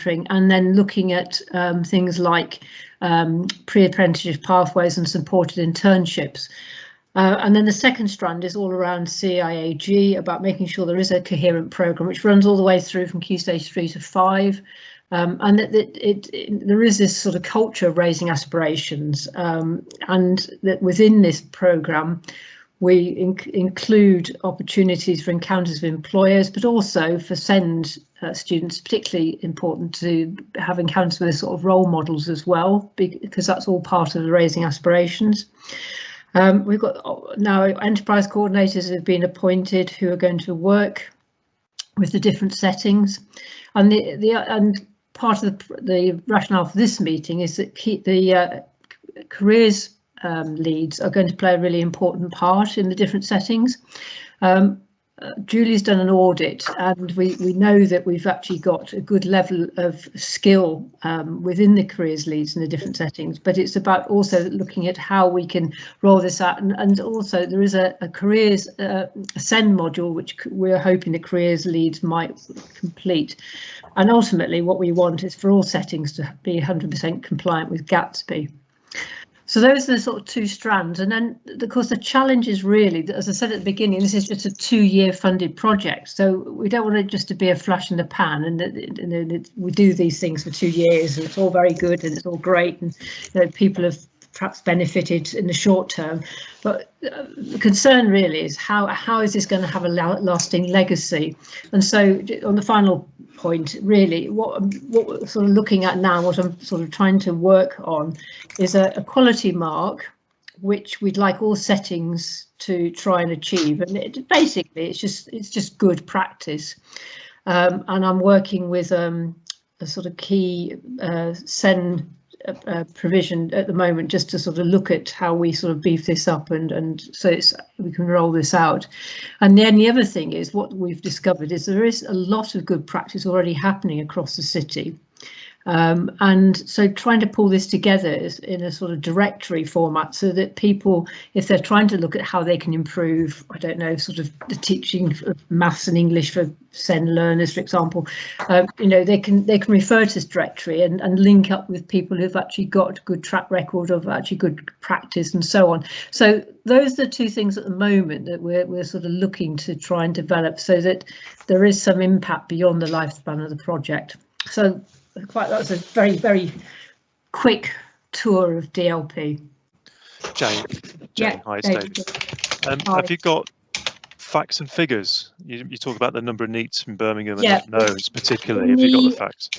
and then looking at things like pre-apprenticeship pathways and supported internships. And then the second strand is all around CIAG, about making sure there is a coherent programme which runs all the way through from Key Stage 3 to 5. And that there is this sort of culture of raising aspirations, and that within this programme we include opportunities for encounters with employers, but also for SEND students, particularly important to have encounters with sort of role models as well, because that's all part of the raising aspirations. We've got now enterprise coordinators have been appointed who are going to work with the different settings, and and part of the rationale for this meeting is that the careers leads are going to play a really important part in the different settings. Julie's done an audit, and we know that we've actually got a good level of skill within the careers leads in the different settings, but it's about also looking at how we can roll this out, and also there is a careers SEND module which we're hoping the careers leads might complete, and ultimately what we want is for all settings to be 100% compliant with Gatsby. So those are the sort of two strands, and then of course the challenge is really, as I said at the beginning, this is just a 2-year funded project, so we don't want it just to be a flash in the pan, and we do these things for 2 years and it's all very good and it's all great, and people have perhaps benefited in the short term, but the concern really is how is this going to have a lasting legacy. And so on the final point, really what we're sort of looking at now, what I'm sort of trying to work on is a quality mark which we'd like all settings to try and achieve, and basically it's just good practice, and I'm working with a sort of key SEN provision at the moment just to sort of look at how we sort of beef this up, and so we can roll this out. And then the other thing is, what we've discovered is there is a lot of good practice already happening across the city, and so trying to pull this together in a sort of directory format so that people, if they're trying to look at how they can improve, I don't know, sort of the teaching of maths and English for SEN learners, for example, they can refer to this directory and link up with people who've actually got good track record of actually good practice and so on. So those are the two things at the moment that we're sort of looking to try and develop so that there is some impact beyond the lifespan of the project. So that's a very, very quick tour of DLP. Jane, yeah, hi, David. Hi. Have you got facts and figures? You talk about the number of NEETs in Birmingham and nodes particularly. Have you got the facts?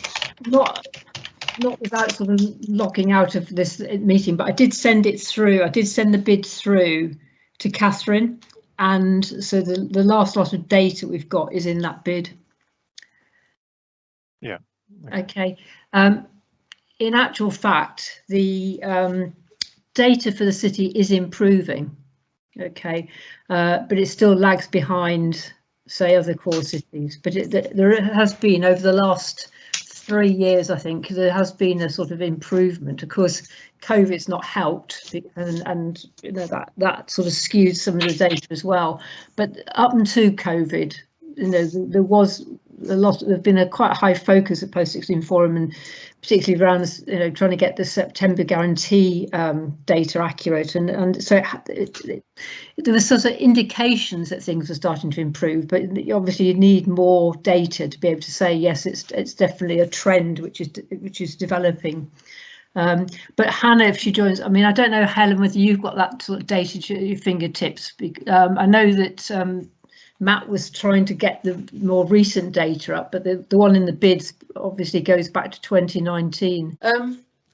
Not without sort of logging out of this meeting, but I did send it through. I did send the bid through to Catherine, and so the last lot of data we've got is in that bid. Yeah. Okay. In actual fact, the data for the city is improving. Okay, but it still lags behind, say, other core cities. But there has been, over the last 3 years, I think, there has been a sort of improvement. Of course, COVID's not helped, and that sort of skewed some of the data as well. But up until COVID, there was there's been quite high focus at Post-16 Forum, and particularly around trying to get the September guarantee data accurate, and so there were sort of indications that things were starting to improve, but obviously you need more data to be able to say yes, it's definitely a trend which is developing. But Hannah, if she joins, I mean, I don't know, Helen, whether you've got that sort of data at your fingertips. I know that Matt was trying to get the more recent data up, but the one in the bids obviously goes back to 2019.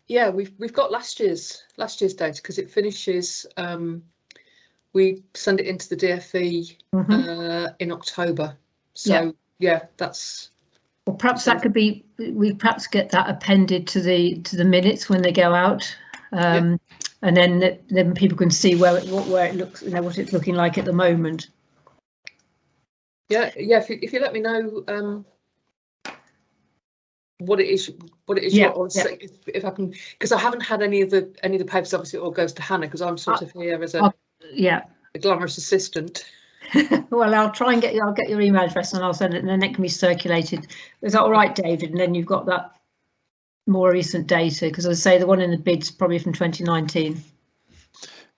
Yeah, we've got last year's data because it finishes. We send it into the DFE in October. So yeah, that's. Well, perhaps that could be. We perhaps get that appended to the minutes when they go out, and then people can see where it looks, what it's looking like at the moment. Yeah. If you let me know what it is, if I can, because I haven't had any of the papers. Obviously, it all goes to Hannah because I'm sort of here as a glamorous assistant. Well, I'll get your email address and I'll send it, and then it can be circulated. Is that all right, David? And then you've got that more recent data, because as I say, the one in the bid's probably from 2019.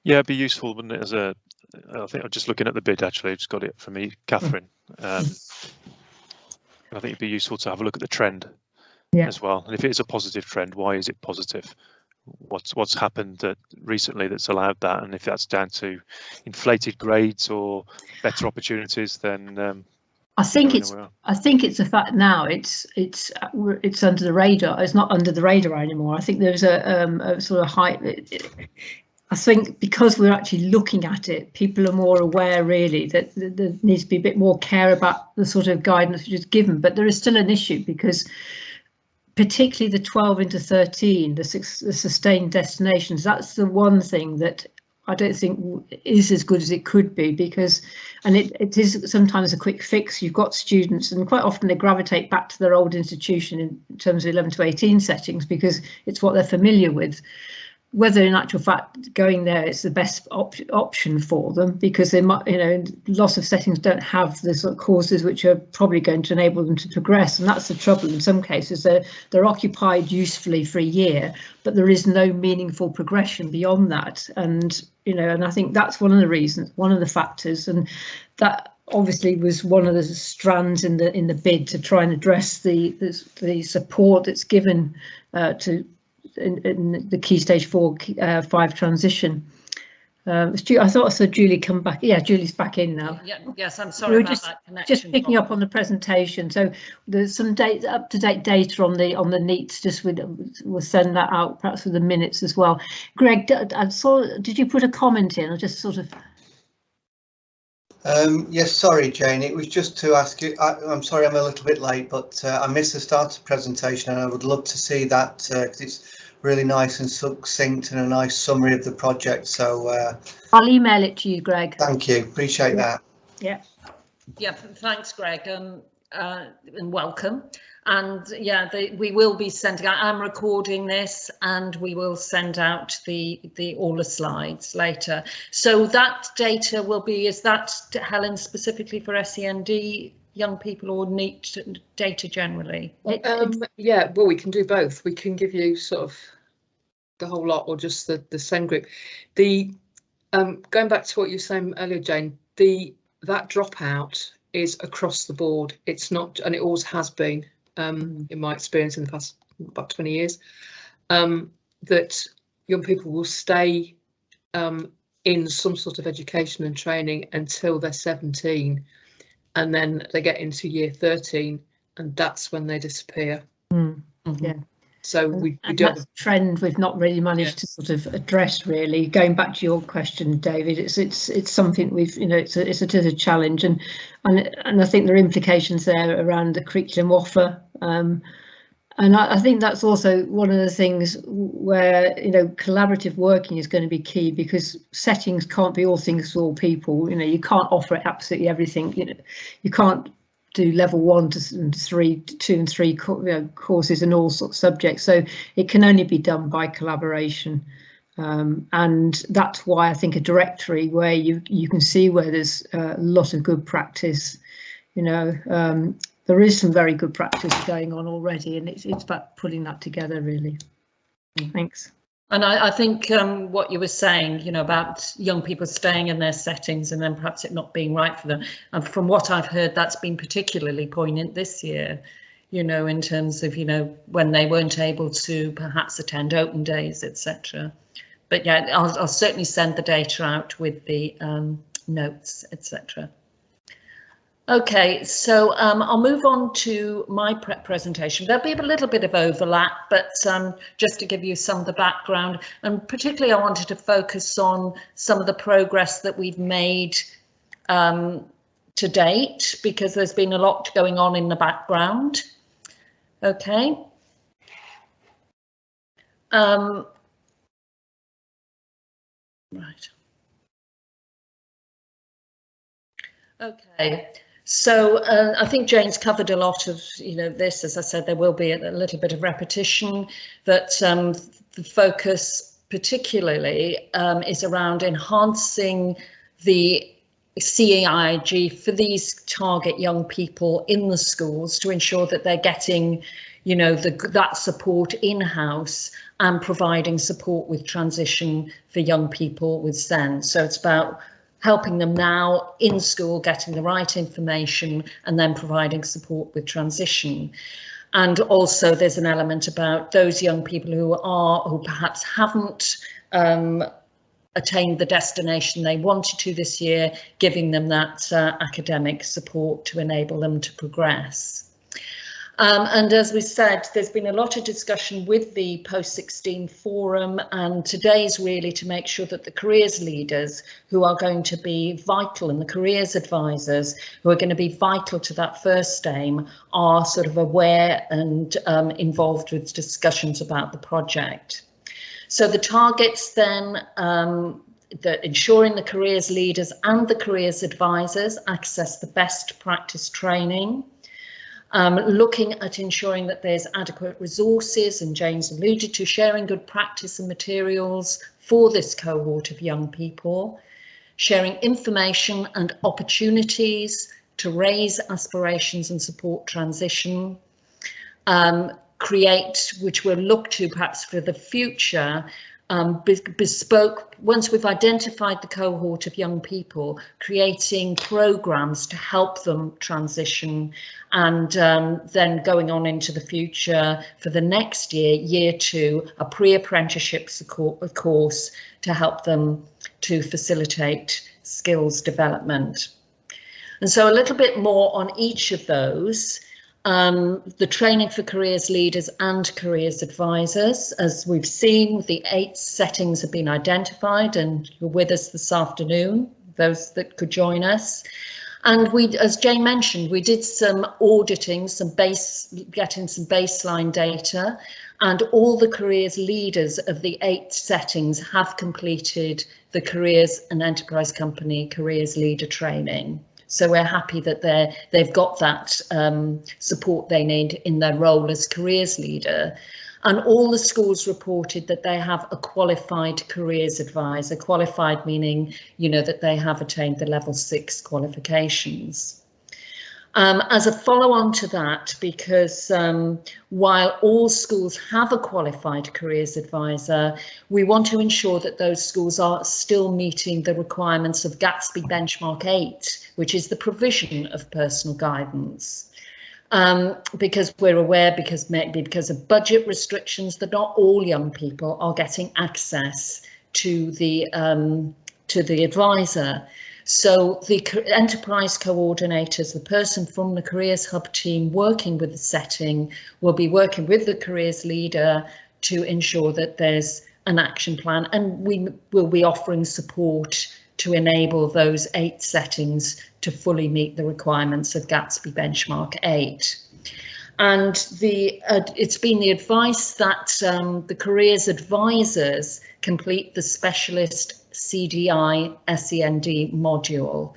Yeah, it'd be useful, wouldn't it? I think I'm just looking at the bid actually. I just got it from me, Catherine. I think it'd be useful to have a look at the trend as well. And if it is a positive trend, why is it positive? What's happened recently that's allowed that? And if that's down to inflated grades or better opportunities, then I think it's a fact now. It's under the radar. It's not under the radar anymore. I think there's a sort of height. I think because we're actually looking at it, people are more aware really that there needs to be a bit more care about the sort of guidance which is given. But there is still an issue, because particularly the 12 into 13, the sustained destinations, that's the one thing that I don't think is as good as it could be, because, and it is sometimes a quick fix. You've got students, and quite often they gravitate back to their old institution in terms of 11 to 18 settings, because it's what they're familiar with. Whether in actual fact going there is the best option for them, because they might, lots of settings don't have the sort of courses which are probably going to enable them to progress, and that's the trouble. In some cases they're occupied usefully for a year, but there is no meaningful progression beyond that. And and I think that's one of the reasons, one of the factors, and that obviously was one of the strands in the bid to try and address the support that's given to in the Key Stage 4-5 transition. I thought I saw Julie come back. Yeah, Julie's back in now. Yes, I'm sorry about that connection. Just picking up on the presentation. So there's some up-to-date data on the NEETs. We'll send that out perhaps with the minutes as well. Greg, I saw. Did you put a comment in, or just sort of? Yes, sorry, Jane. It was just to ask you. I'm sorry, I'm a little bit late, but I missed the start of the presentation, and I would love to see that because it's really nice and succinct and a nice summary of the project. So I'll email it to you, Greg. Thank you. Appreciate that. Yeah. Yeah. Thanks, Greg, and welcome. And yeah, we will be sending out. I'm recording this, and we will send out all the slides later. So that data will be. Is that, Helen, specifically for SEND young people, or NEET data generally? Yeah, well, we can do both. We can give you sort of the whole lot, or just the SEND group. Going back to what you were saying earlier, Jane, that dropout is across the board. It's not, and it always has been, in my experience in the past about 20 years, that young people will stay in some sort of education and training until they're 17, and then they get into year 13, and that's when they disappear. Yeah. So we do have a trend we've not really managed to sort of address, really. Going back to your question, David, it's something we've, it's a challenge, and I think there are implications there around the curriculum offer, and I think that's also one of the things where collaborative working is going to be key, because settings can't be all things to all people. You can't offer absolutely everything. You can't do level 1 to 3, 2 and 3 courses in all sorts of subjects. So it can only be done by collaboration. And that's why I think a directory where you can see where there's a lot of good practice, there is some very good practice going on already, and it's about putting that together, really. Thanks. And I think what you were saying, about young people staying in their settings and then perhaps it not being right for them. And from what I've heard, that's been particularly poignant this year, in terms of, when they weren't able to perhaps attend open days, etc. But yeah, I'll certainly send the data out with the notes, etc. Okay, so I'll move on to my presentation. There'll be a little bit of overlap, but just to give you some of the background, and particularly I wanted to focus on some of the progress that we've made to date, because there's been a lot going on in the background. Okay. Right. Okay. So I think Jane's covered a lot of, this. As I said, there will be a little bit of repetition, that the focus particularly is around enhancing the CEIG for these target young people in the schools to ensure that they're getting, you know, that support in-house and providing support with transition for young people with SEND. So it's about helping them now in school, getting the right information, and then providing support with transition. And also there's an element about those young people who perhaps haven't attained the destination they wanted to this year, giving them that academic support to enable them to progress. And as we said, there's been a lot of discussion with the Post-16 Forum, and today's really to make sure that the careers leaders who are going to be vital and the careers advisors who are going to be vital to that first aim are sort of aware and involved with discussions about the project. So the targets then, ensuring the careers leaders and the careers advisors access the best practice training, looking at ensuring that there's adequate resources, and James alluded to sharing good practice and materials for this cohort of young people, sharing information and opportunities to raise aspirations and support transition, create, which we'll look to perhaps for the future, bespoke, once we've identified the cohort of young people, creating programs to help them transition, and then going on into the future for the next year, year 2, a pre-apprenticeship course to help them to facilitate skills development. And so a little bit more on each of those. The training for careers leaders and careers advisors, as we've seen, the 8 settings have been identified, and you're with us this afternoon, those that could join us. And we, as Jane mentioned, we did some auditing, getting some baseline data, and all the careers leaders of the 8 settings have completed the careers and enterprise company careers leader training. So we're happy that they've got that support they need in their role as careers leader. And all the schools reported that they have a qualified careers advisor, qualified meaning, you know, that they have attained the level 6 qualifications. As a follow-on to that, because while all schools have a qualified careers advisor, we want to ensure that those schools are still meeting the requirements of Gatsby Benchmark 8, which is the provision of personal guidance. Because we're aware, maybe because of budget restrictions, that not all young people are getting access to the advisor. So the enterprise coordinators, the person from the Careers Hub team working with the setting, will be working with the careers leader to ensure that there's an action plan, and we will be offering support to enable those 8 settings to fully meet the requirements of Gatsby Benchmark 8. And it's been the advice that the careers advisors complete the specialist CDI SEND module,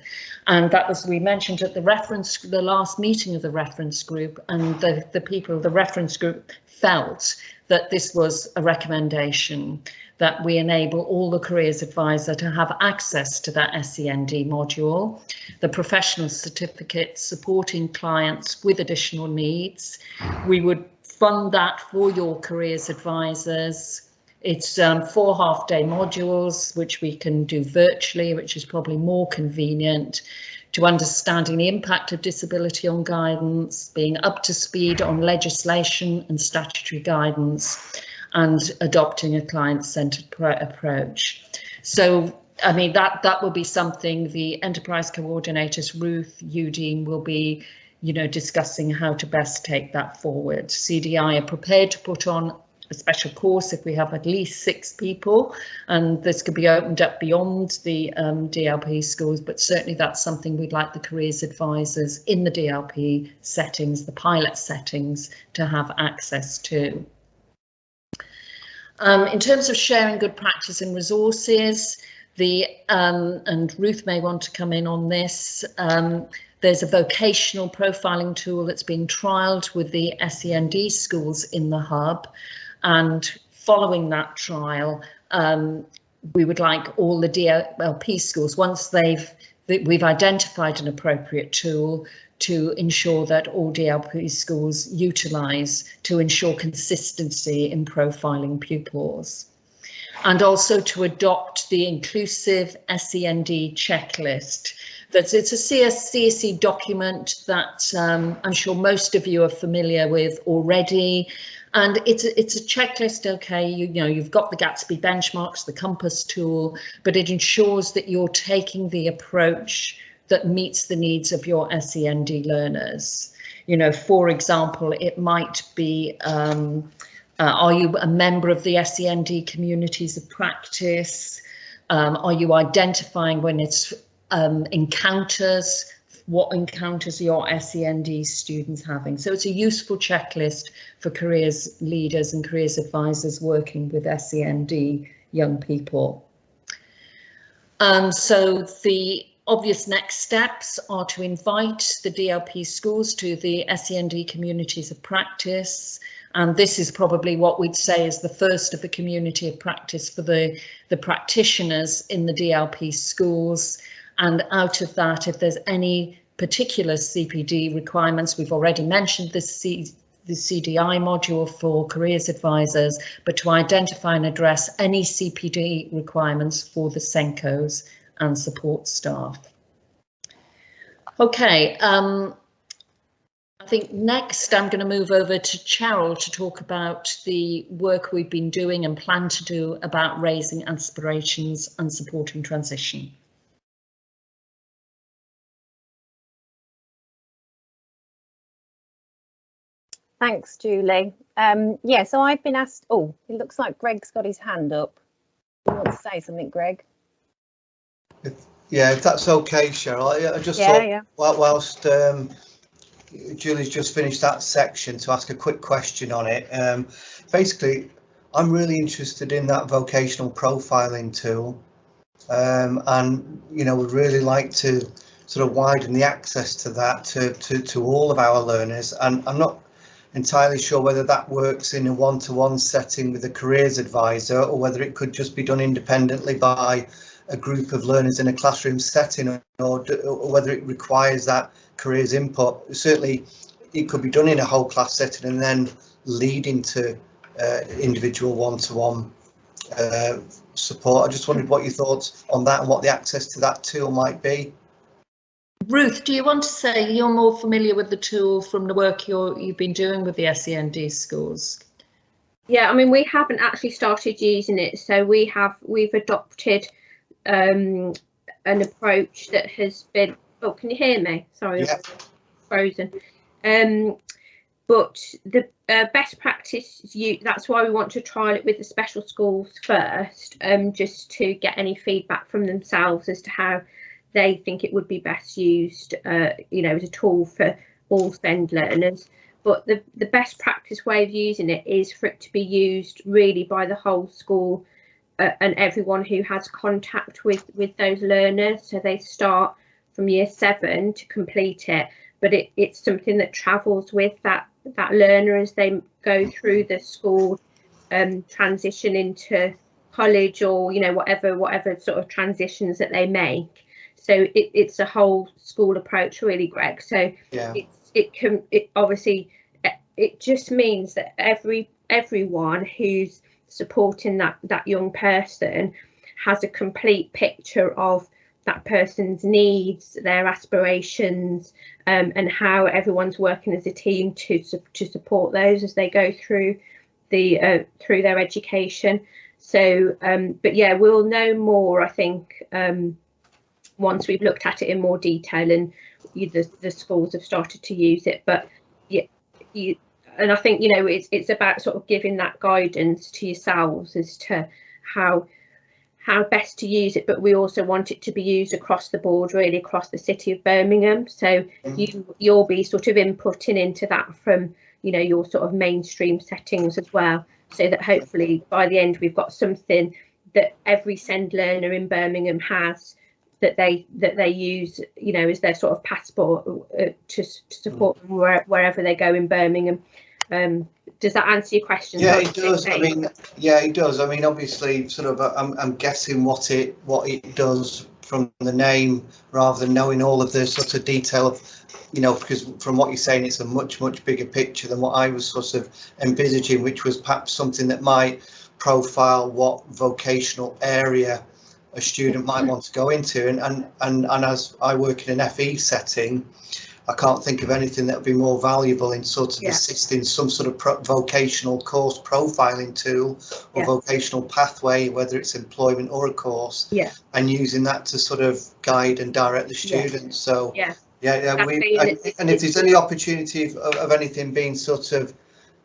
and that was, we mentioned at the last meeting of the reference group, and the people of the reference group felt that this was a recommendation that we enable all the careers advisor to have access to that SEND module, the professional certificate supporting clients with additional needs. We would fund that for your careers advisors. It's 4 half-day modules, which we can do virtually, which is probably more convenient, to understanding the impact of disability on guidance, being up to speed on legislation and statutory guidance, and adopting a client-centred approach. So, I mean, that will be something the enterprise coordinators, Ruth, Eudine, will be, you know, discussing how to best take that forward. CDI are prepared to put on a special course if we have at least 6 people, and this could be opened up beyond the DLP schools, but certainly that's something we'd like the careers advisors in the DLP settings, the pilot settings, to have access to. In terms of sharing good practice and resources, and Ruth may want to come in on this, there's a vocational profiling tool that's being trialled with the SEND schools in the hub, and following that trial, we would like all the DLP schools, once they've that we've identified an appropriate tool to ensure that all DLP schools utilise to ensure consistency in profiling pupils, and also to adopt the inclusive SEND checklist. It's a CSE document that I'm sure most of you are familiar with already. And it's a checklist, okay, you know, you've got the Gatsby benchmarks, the compass tool, but it ensures that you're taking the approach that meets the needs of your SEND learners. You know, for example, it might be, are you a member of the SEND communities of practice? Are you identifying when it's encounters? What encounters are your SEND students having? So it's a useful checklist for careers leaders and careers advisors working with SEND young people. So the obvious next steps are to invite the DLP schools to the SEND communities of practice. And this is probably what we'd say is the first of the community of practice for the practitioners in the DLP schools. And out of that, if there's any particular CPD requirements, we've already mentioned the CDI module for careers advisors, but to identify and address any CPD requirements for the SENCOs and support staff. Okay, I think next I'm going to move over to Cheryl to talk about the work we've been doing and plan to do about raising aspirations and supporting transition. Thanks, Julie. Yeah, so I've been asked, oh, it looks like Greg's got his hand up. You want to say something, Greg? Yeah, if that's okay, Cheryl. I just thought, whilst Julie's just finished that section, to ask a quick question on it. Basically, I'm really interested in that vocational profiling tool, and you know, would really like to sort of widen the access to that to all of our learners. And I'm not entirely sure whether that works in a one-to-one setting with a careers advisor, or whether it could just be done independently by a group of learners in a classroom setting, or whether it requires that careers input. Certainly it could be done in a whole class setting and then leading to individual one-to-one support. I just wondered what your thoughts on that and what the access to that tool might be. Ruth, do you want to say you're more familiar with the tool from the work you've been doing with the SEND schools? Yeah, I mean, we haven't actually started using it, so we've adopted an approach that has been. Oh, can you hear me? Sorry, yeah. Frozen. But the best practice, that's why we want to trial it with the special schools first, just to get any feedback from themselves as to how they think it would be best used, you know, as a tool for all SEND learners. But the best practice way of using it is for it to be used really by the whole school and everyone who has contact with those learners. So they start from year 7 to complete it, but it's something that travels with that learner as they go through the school transition into college, or, you know, whatever sort of transitions that they make. So it's a whole school approach, really, Greg. So yeah. It just means that everyone who's supporting that young person has a complete picture of that person's needs, their aspirations, and how everyone's working as a team to support those as they go through through their education. So, but yeah, we'll know more, I think, once we've looked at it in more detail and the schools have started to use it. But yeah, and I think, you know, it's about sort of giving that guidance to yourselves as to how best to use it. But we also want it to be used across the board, really, across the city of Birmingham. So you'll be sort of inputting into that from, you know, your sort of mainstream settings as well, so that hopefully by the end we've got something that every SEND learner in Birmingham has, that they use, you know, as their sort of passport to support them wherever they go in Birmingham. Does that answer your question? Yeah, it does. I mean, yeah, it does. I mean, obviously, sort of, I'm guessing what it does from the name, rather than knowing all of the sort of detail of, you know, because from what you're saying, it's a much bigger picture than what I was sort of envisaging, which was perhaps something that might profile what vocational area a student might want to go into. And as I work in an FE setting, I can't think of anything that would be more valuable in sort of assisting some sort of vocational course profiling tool or vocational pathway, whether it's employment or a course, and using that to sort of guide and direct the students. So and if there's any opportunity of anything being sort of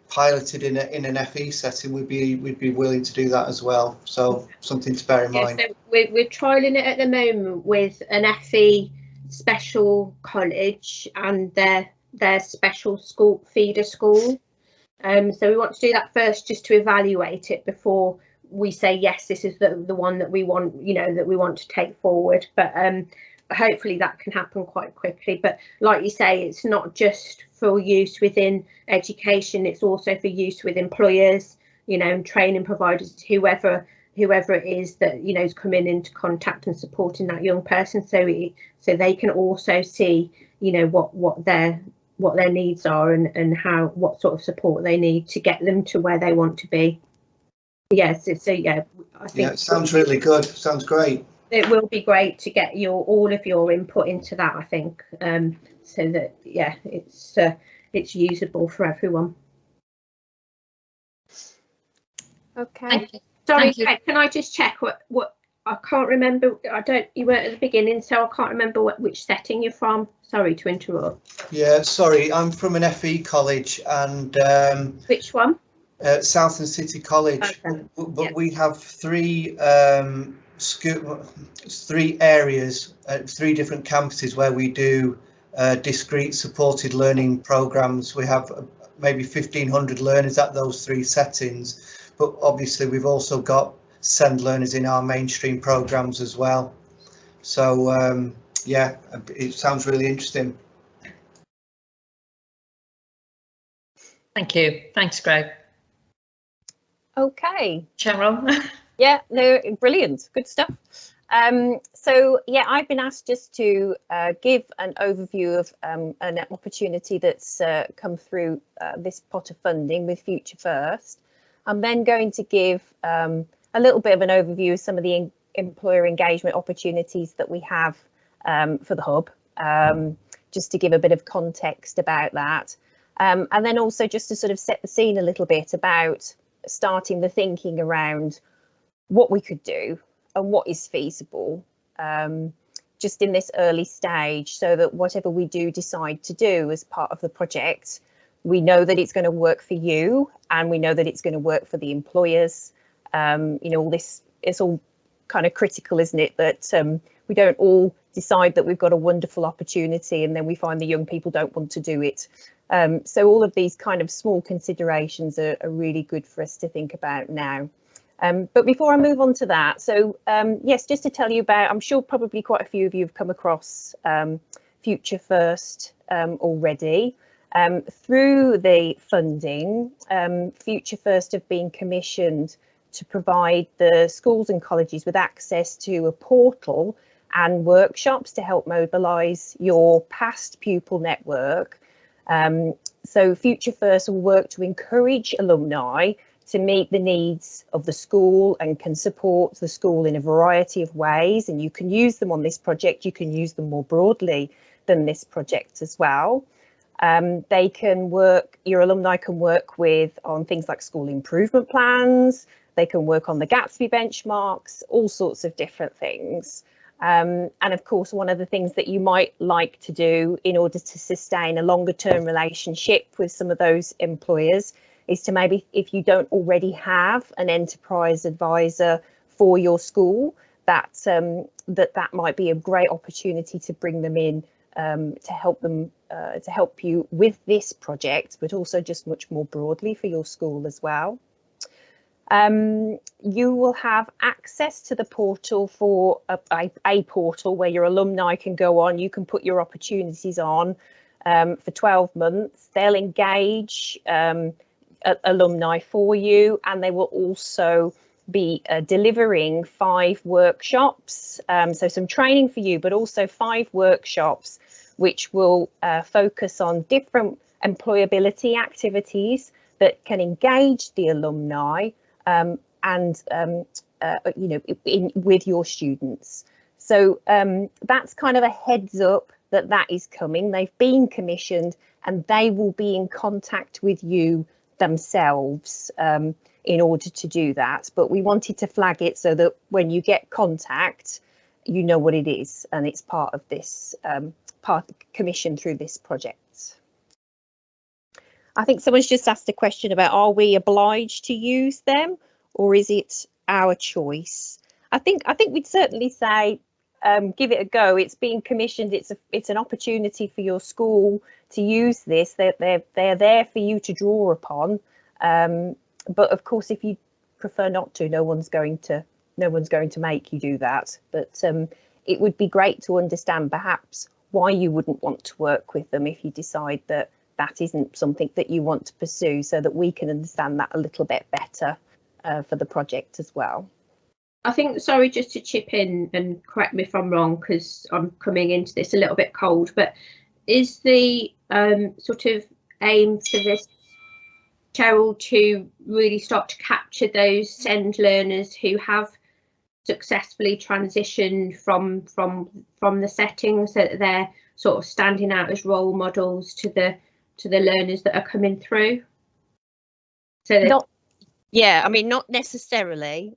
piloted in an FE setting, we'd be willing to do that as well. So something to bear in mind. So we're trialing it at the moment with an FE special college and their special school feeder school. So we want to do that first, just to evaluate it before we say yes, this is the one that we want, you know, that we want to take forward. But hopefully that can happen quite quickly. But like you say, it's not just for use within education, it's also for use with employers, you know, and training providers, whoever it is that, you know, is coming into contact and supporting that young person, so they can also see, you know, what their needs are and what sort of support they need to get them to where they want to be. Yes, so yeah, I think it sounds really good. Sounds great. It will be great to get all of your input into that, I think, so that it's usable for everyone. Okay. Thank you. Sorry, can I just check what I can't remember? You weren't at the beginning, so I can't remember which setting you're from. Sorry to interrupt. Yeah, sorry, I'm from an FE college, and which one? Southern City College. Okay. But we have three areas, 3 different campuses where we do discrete supported learning programs. We have maybe 1,500 learners at those 3 settings. But obviously we've also got SEND learners in our mainstream programs as well. So yeah, it sounds really interesting. Thank you. Thanks, Greg. Okay. Cheryl. Yeah, no, brilliant. Good stuff. So yeah, I've been asked just to give an overview of an opportunity that's come through this pot of funding with Future First. I'm then going to give a little bit of an overview of some of the employer engagement opportunities that we have for the hub, just to give a bit of context about that. And then also just to sort of set the scene a little bit about starting the thinking around what we could do and what is feasible, just in this early stage, so that whatever we do decide to do as part of the project, we know that it's going to work for you, and we know that it's going to work for the employers. You know, all this is all kind of critical, isn't it? That we don't all decide that we've got a wonderful opportunity and then we find the young people don't want to do it. So all of these kind of small considerations are really good for us to think about now. But before I move on to that, so yes, just to tell you about, I'm sure probably quite a few of you have come across Future First already. Through the funding, Future First have been commissioned to provide the schools and colleges with access to a portal and workshops to help mobilise your past pupil network. So Future First will work to encourage alumni to meet the needs of the school and can support the school in a variety of ways, and you can use them on this project. You can use them more broadly than this project as well. They can work, your alumni can work on things like school improvement plans. They can work on the Gatsby benchmarks, all sorts of different things. And of course, one of the things that you might like to do in order to sustain a longer term relationship with some of those employers is to maybe, if you don't already have an enterprise advisor for your school, that might be a great opportunity to bring them in to help them to help you with this project, but also just much more broadly for your school as well. You will have access to the portal for a portal where your alumni can go on. You can put your opportunities on. for 12 months. They'll engage alumni for you, and they will also be delivering 5 workshops, so some training for you, but also 5 workshops which will focus on different employability activities that can engage the alumni and you know, with your students. So that's kind of a heads up that that is coming. They've been commissioned and they will be in contact with you themselves in order to do that. But we wanted to flag it so that when you get contact, you know what it is, and it's part of this part of the commission through this project. I think someone's just asked a question about, are we obliged to use them, or is it our choice? I think we'd certainly say give it a go. It's being commissioned. It's an opportunity for your school to use this. They're there for you to draw upon. But of course, if you prefer not to, no one's going to make you do that. But it would be great to understand perhaps why you wouldn't want to work with them if you decide that that isn't something that you want to pursue, so that we can understand that a little bit better for the project as well. I think, sorry, just to chip in and correct me if I'm wrong, because I'm coming into this a little bit cold, but is the sort of aim for this, Cheryl, to really start to capture those SEND learners who have successfully transitioned from the setting, so that they're sort of standing out as role models to the learners that are coming through? So that yeah, I mean, not necessarily.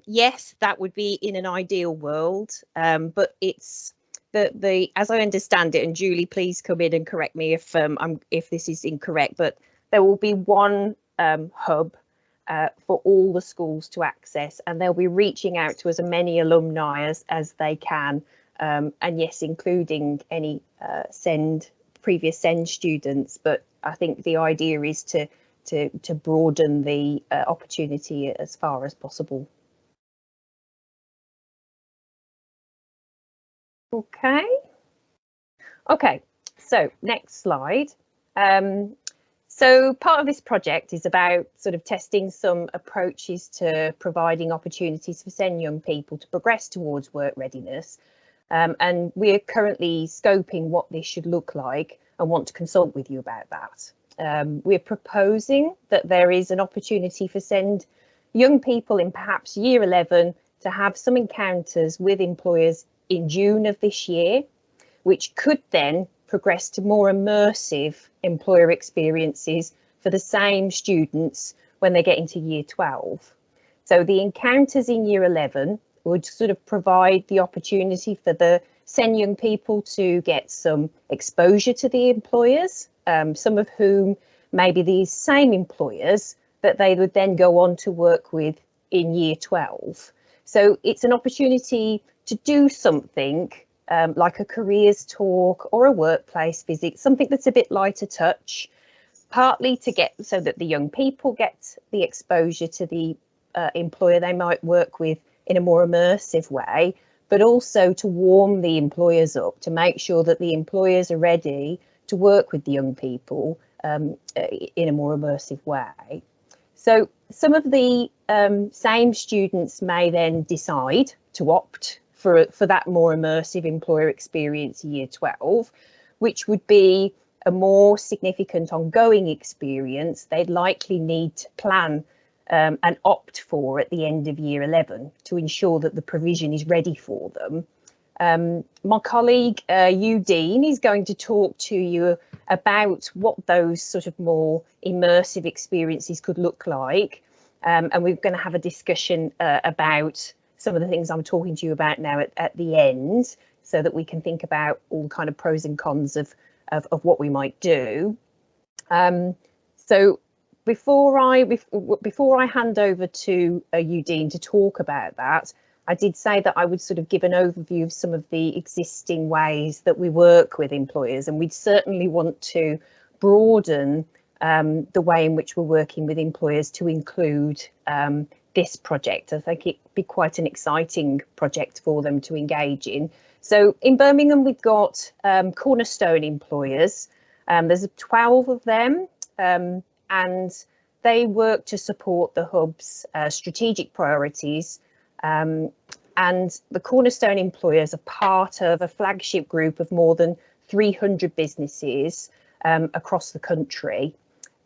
Yes, that would be in an ideal world, but it's the as I understand it, and Julie, please come in and correct me if this is incorrect, but there will be one hub for all the schools to access, and they'll be reaching out to as many alumni as they can, and yes, including any previous SEND students. But I think the idea is to broaden the opportunity as far as possible. Okay, so next slide. So part of this project is about sort of testing some approaches to providing opportunities for SEND young people to progress towards work readiness. And we're currently scoping what this should look like and want to consult with you about that. We're proposing that there is an opportunity for SEND young people in perhaps year 11 to have some encounters with employers in June of this year, which could then progress to more immersive employer experiences for the same students when they get into year 12. So the encounters in year 11 would sort of provide the opportunity for the SEND young people to get some exposure to the employers, some of whom may be these same employers that they would then go on to work with in year 12. So it's an opportunity to do something like a careers talk or a workplace visit, something that's a bit lighter touch, partly to get so that the young people get the exposure to the employer they might work with in a more immersive way, but also to warm the employers up, to make sure that the employers are ready to work with the young people in a more immersive way. So some of the same students may then decide to opt for that more immersive employer experience year 12, which would be a more significant ongoing experience they'd likely need to plan and opt for at the end of year 11 to ensure that the provision is ready for them. My colleague, Dean, is going to talk to you about what those sort of more immersive experiences could look like. And we're going to have a discussion about some of the things I'm talking to you about now at the end, so that we can think about all kind of pros and cons of what we might do. So before I hand over to Dean to talk about that, I did say that I would sort of give an overview of some of the existing ways that we work with employers, and we'd certainly want to broaden the way in which we're working with employers to include this project. I think it'd be quite an exciting project for them to engage in. So in Birmingham, we've got cornerstone employers There's 12 of them, and they work to support the hub's strategic priorities. And the Cornerstone employers are part of a flagship group of more than 300 businesses across the country.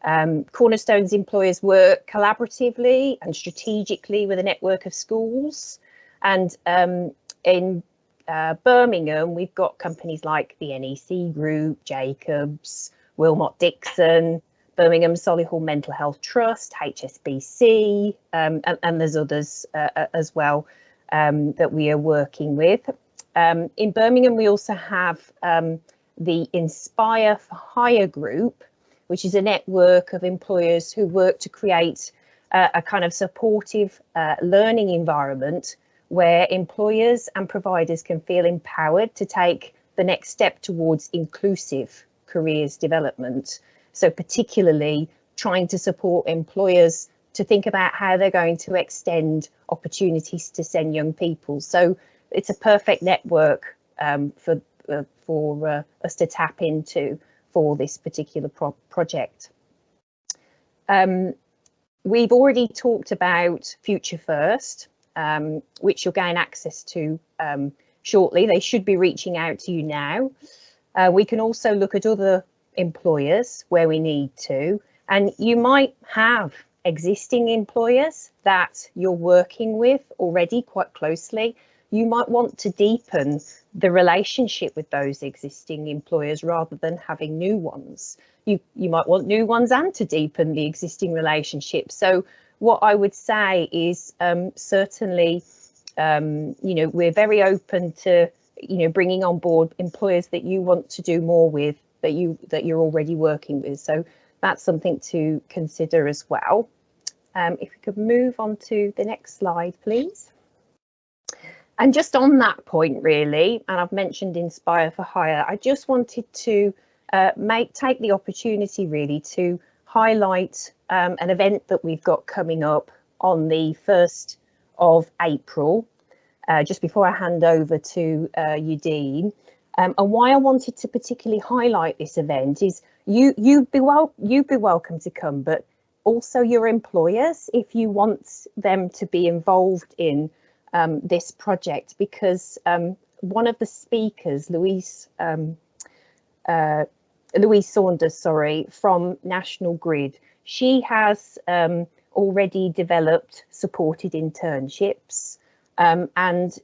Cornerstone's employers work collaboratively and strategically with a network of schools. And in Birmingham, we've got companies like the NEC Group, Jacobs, Wilmot Dixon, Birmingham Solihull Mental Health Trust, HSBC, and there's others as well that we are working with. In Birmingham, we also have the Inspire for Hire group, which is a network of employers who work to create a kind of supportive learning environment where employers and providers can feel empowered to take the next step towards inclusive careers development. So particularly trying to support employers to think about how they're going to extend opportunities to send young people. So it's a perfect network for us to tap into for this particular project. We've already talked about Future First, which you'll gain access to shortly. They should be reaching out to you now. We can also look at other employers where we need to, and you might have existing employers that you're working with already quite closely. You might want to deepen the relationship with those existing employers rather than having new ones. You might want new ones and to deepen the existing relationship. So what I would say is certainly, we're very open to, bringing on board employers that you want to do more with, that you're already working with. So that's something to consider as well. If we could move on to the next slide, please. And just on that point, really, and I've mentioned Inspire for Hire, I just wanted to take the opportunity really to highlight an event that we've got coming up on the 1st of April, just before I hand over to you, Dean. And why I wanted to particularly highlight this event is you'd be welcome to come, but also your employers if you want them to be involved in this project, because one of the speakers, Louise Saunders, from National Grid, she has already developed supported internships, and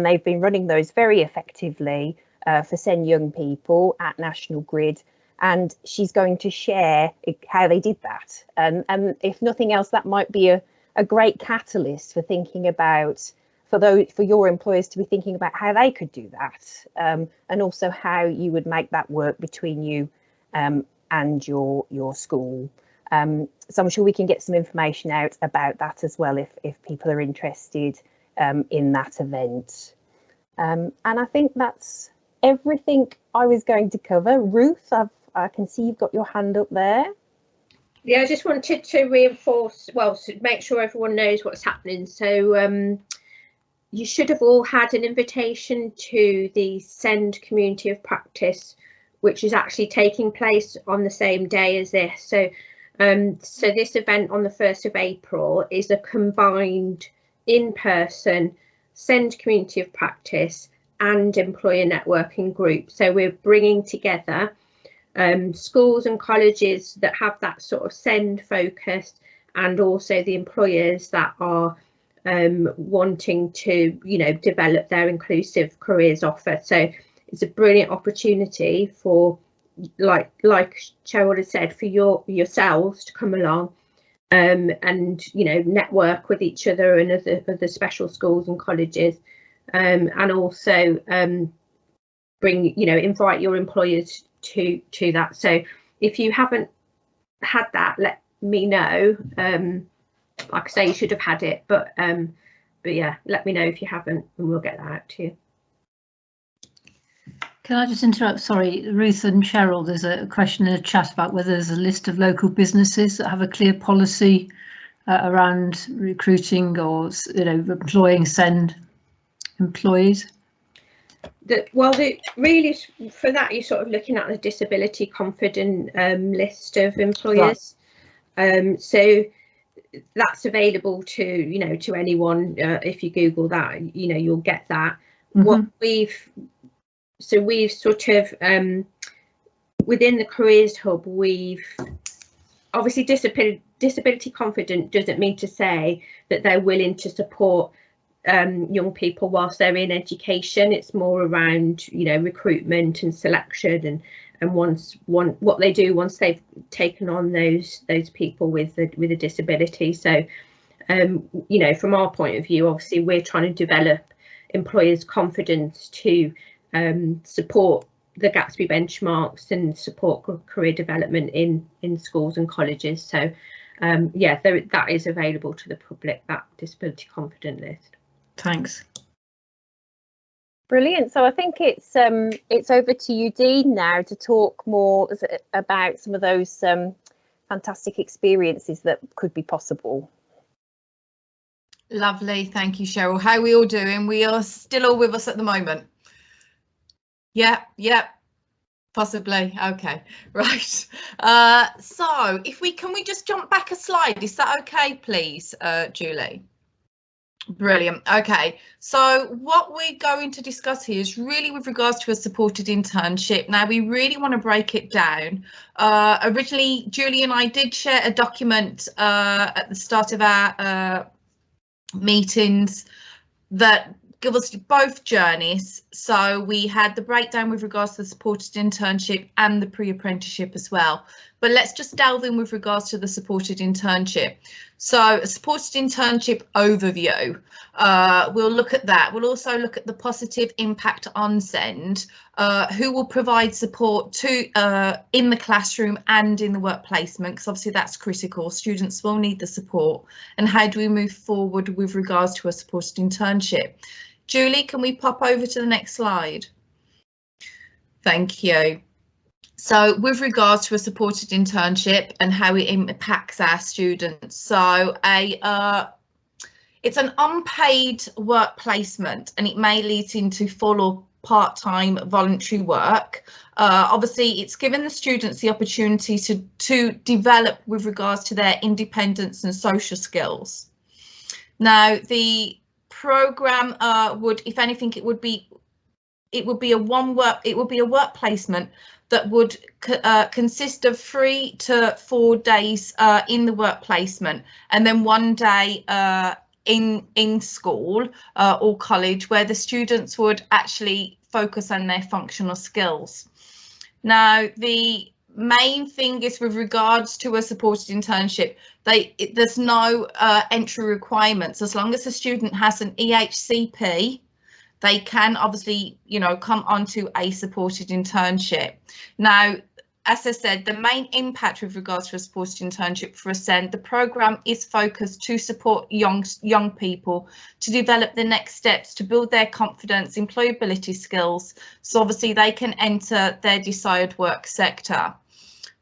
they've been running those very effectively for Send Young People at National Grid, and she's going to share how they did that. And if nothing else, that might be a great catalyst for thinking about, for your employers to be thinking about how they could do that, and also how you would make that work between you and your school. So I'm sure we can get some information out about that as well if people are interested in that event. And I think that's everything I was going to cover. Ruth, I can see you've got your hand up there. Yeah, I just wanted to reinforce, to make sure everyone knows what's happening. So you should have all had an invitation to the Send Community of Practice, which is actually taking place on the same day as this. So this event on the 1st of April is a combined in-person Send Community of Practice and employer networking group. So we're bringing together schools and colleges that have that sort of Send focus, and also the employers that are wanting to, develop their inclusive careers offer. So it's a brilliant opportunity for, like Cheryl has said, for yourselves to come along and network with each other and other special schools and colleges, and also invite your employers to that. So if you haven't had that, let me know. Like I say, you should have had it, but yeah, let me know if you haven't, and we'll get that out to you. Can I just interrupt? Sorry, Ruth and Cheryl, there's a question in the chat about whether there's a list of local businesses that have a clear policy around recruiting or employing Send employees. Really for that you're sort of looking at the disability confident list of employers. Right. So that's available to to anyone. If you Google that, you'll get that. Mm-hmm. What we've sort of within the Careers Hub, we've obviously disability confident doesn't mean to say that they're willing to support young people whilst they're in education. It's more around recruitment and selection and what they do once they've taken on those people with a disability. So from our point of view, obviously we're trying to develop employers' confidence to support the Gatsby benchmarks and support career development in schools and colleges. So that is available to the public, that disability confident list. Thanks. Brilliant. So I think it's over to you, Dean, now to talk more about some of those fantastic experiences that could be possible. Lovely. Thank you, Cheryl. How are we all doing? We are still all with us at the moment. Yeah, possibly. OK, right. So can we just jump back a slide? Is that OK, please, Julie? Brilliant. OK, so what we're going to discuss here is really with regards to a supported internship. Now, we really want to break it down. Originally, Julie and I did share a document at the start of our meetings that give us both journeys. So we had the breakdown with regards to the supported internship and the pre-apprenticeship as well. But let's just delve in with regards to the supported internship. So a supported internship overview, we'll look at that. We'll also look at the positive impact on SEND, who will provide support to in the classroom and in the work placement, because obviously that's critical. Students will need the support. And how do we move forward with regards to a supported internship? Julie, can we pop over to the next slide? Thank you. So with regards to a supported internship and how it impacts our students, so it's an unpaid work placement and it may lead into full or part-time voluntary work. Obviously, it's given the students the opportunity to develop with regards to their independence and social skills. Now, the program would, if anything, it would be a work placement that would consist of 3 to 4 days in the work placement, and then 1 day in school or college, where the students would actually focus on their functional skills. Now, the main thing is with regards to a supported internship, there's no entry requirements. As long as the student has an EHCP, they can obviously, come onto a supported internship. Now, as I said, the main impact with regards to a supported internship for SEND, the programme is focused to support young people to develop the next steps to build their confidence, employability skills, so obviously they can enter their desired work sector.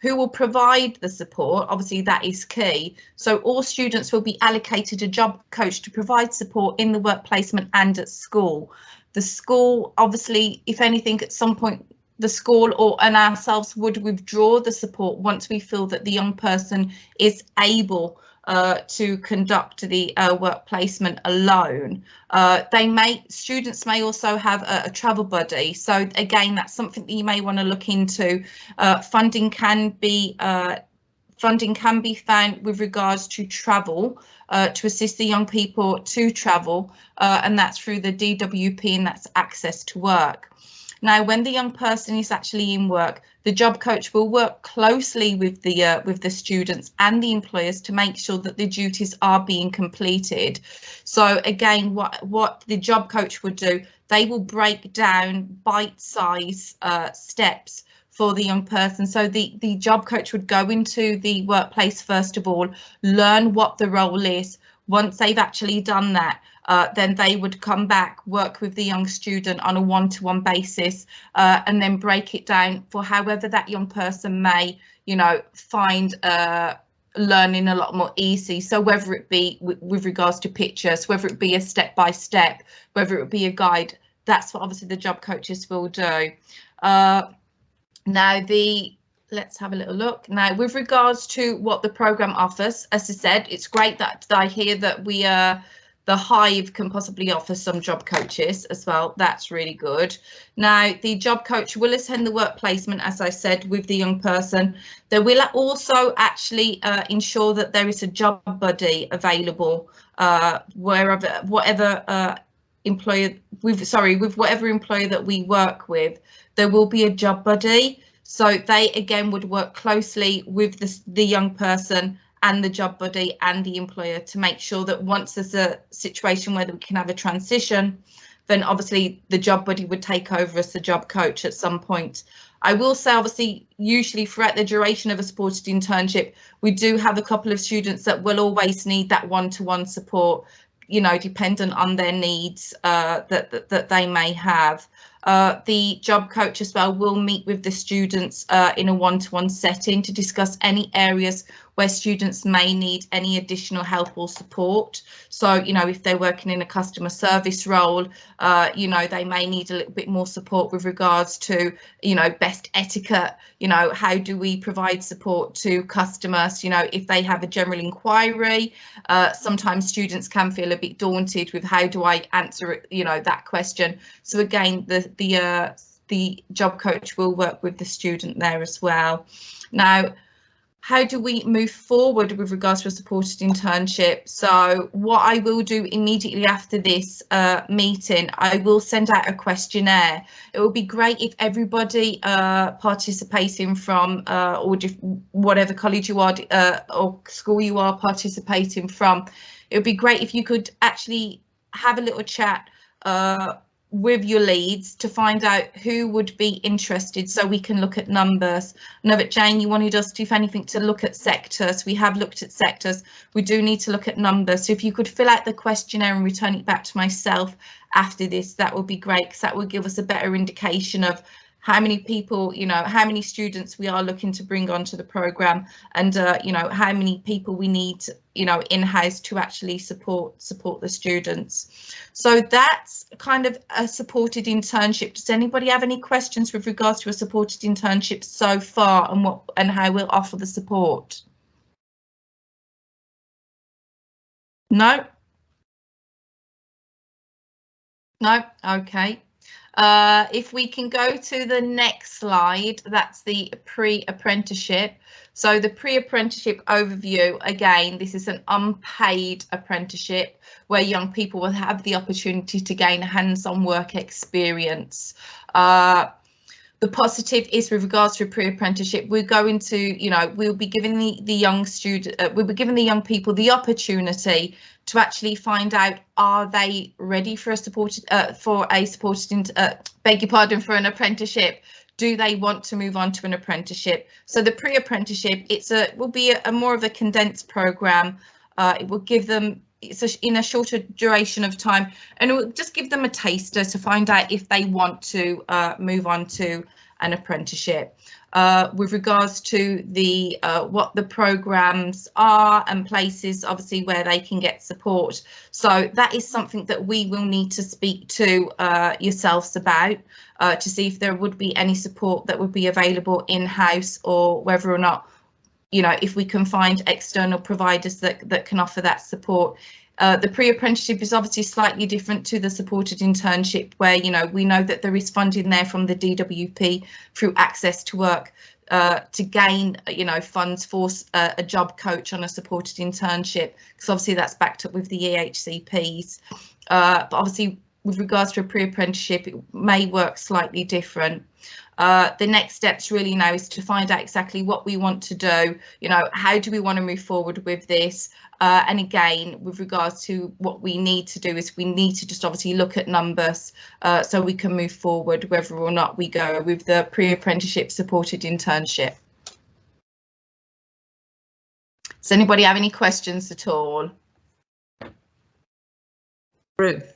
Who will provide the support? Obviously, that is key. So all students will be allocated a job coach to provide support in the work placement and at school. The school, obviously, if anything, at some point, the school and ourselves would withdraw the support once we feel that the young person is able to conduct the work placement alone. Students may also have a travel buddy. So again, that's something that you may want to look into. Funding can be found with regards to travel to assist the young people to travel, and that's through the DWP, and that's access to work. Now, when the young person is actually in work, the job coach will work closely with the students and the employers to make sure that the duties are being completed. So again, what the job coach would do, they will break down bite-size steps for the young person. So the job coach would go into the workplace first of all, learn what the role is. Once they've actually done that, then they would come back, work with the young student on a one-to-one basis, and then break it down for however that young person may, find learning a lot more easy. So whether it be with regards to pictures, whether it be a step-by-step, whether it be a guide, that's what obviously the job coaches will do. Now let's have a little look. Now, with regards to what the programme offers, as I said, it's great that I hear that the Hive can possibly offer some job coaches as well. That's really good. Now, the job coach will attend the work placement, as I said, with the young person. They will also actually ensure that there is a job buddy available with whatever employer that we work with. There will be a job buddy. So they again would work closely with the young person and the job buddy and the employer to make sure that once there's a situation where we can have a transition, then obviously the job buddy would take over as the job coach at some point. I will say, obviously, usually throughout the duration of a supported internship, we do have a couple of students that will always need that one-to-one support, you know, dependent on their needs that they may have. The job coach as well will meet with the students in a one-to-one setting to discuss any areas where students may need any additional help or support. So, you know, if they're working in a customer service role, you know, they may need a little bit more support with regards to, you know, best etiquette. You know, how do we provide support to customers? You know, if they have a general inquiry, sometimes students can feel a bit daunted with how do I answer, you know, that question. So again, the job coach will work with the student there as well. Now, how do we move forward with regards to a supported internship? So what I will do immediately after this meeting, I will send out a questionnaire. It would be great if everybody participating from or whatever college you are or school you are participating from, it would be great if you could actually have a little chat with your leads to find out who would be interested, so we can look at numbers. I know that Jane, you wanted us to, if anything, to look at sectors. We have looked at sectors. We do need to look at numbers. So if you could fill out the questionnaire and return it back to myself after this, that would be great, because that will give us a better indication of how many people, you know, how many students we are looking to bring onto the programme, and you know, how many people we need, you know, in-house to actually support the students. So that's kind of a supported internship. Does anybody have any questions with regards to a supported internship so far, and how we'll offer the support? No? No? Okay. If we can go to the next slide, that's the pre-apprenticeship. So the pre-apprenticeship overview, again, this is an unpaid apprenticeship where young people will have the opportunity to gain hands-on work experience. The positive is with regards to a pre-apprenticeship, we're going to, you know, we'll be giving the young young people the opportunity to actually find out, are they ready for a supported for an apprenticeship? Do they want to move on to an apprenticeship? So the pre-apprenticeship, will be a more of a condensed program. It will give them, in a shorter duration of time, and it will just give them a taster to find out if they want to move on to an apprenticeship. With regards to the what the programs are and places, obviously, where they can get support. So that is something that we will need to speak to yourselves about to see if there would be any support that would be available in-house, or whether or not, you know, if we can find external providers that can offer that support. The pre-apprenticeship is obviously slightly different to the supported internship, where, you know, we know that there is funding there from the DWP through Access to Work to gain, you know, funds for a job coach on a supported internship, because obviously that's backed up with the EHCPs. But obviously, with regards to a pre-apprenticeship, it may work slightly different. The next steps really now is to find out exactly what we want to do. You know, how do we want to move forward with this? And again, with regards to what we need to do, is we need to just obviously look at numbers so we can move forward whether or not we go with the pre-apprenticeship supported internship. Does anybody have any questions at all? Ruth?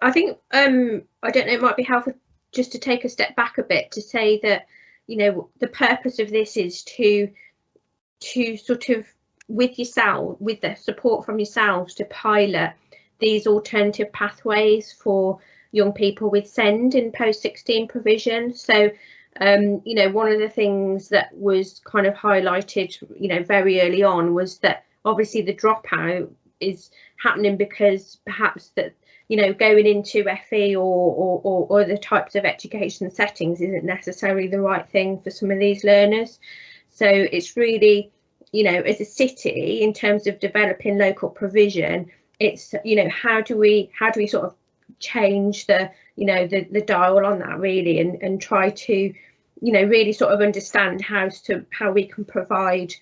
I think, I don't know, it might be helpful just to take a step back a bit to say that, you know, the purpose of this is to sort of, with the support from yourselves, to pilot these alternative pathways for young people with SEND in post-16 provision. So you know, one of the things that was kind of highlighted, you know, very early on was that obviously the dropout is happening because perhaps that, you know, going into FE or other types of education settings isn't necessarily the right thing for some of these learners. So it's really, you know, as a city, in terms of developing local provision, it's, you know, how do we sort of change the, you know, the dial on that really, and try to, you know, really sort of understand how we can provide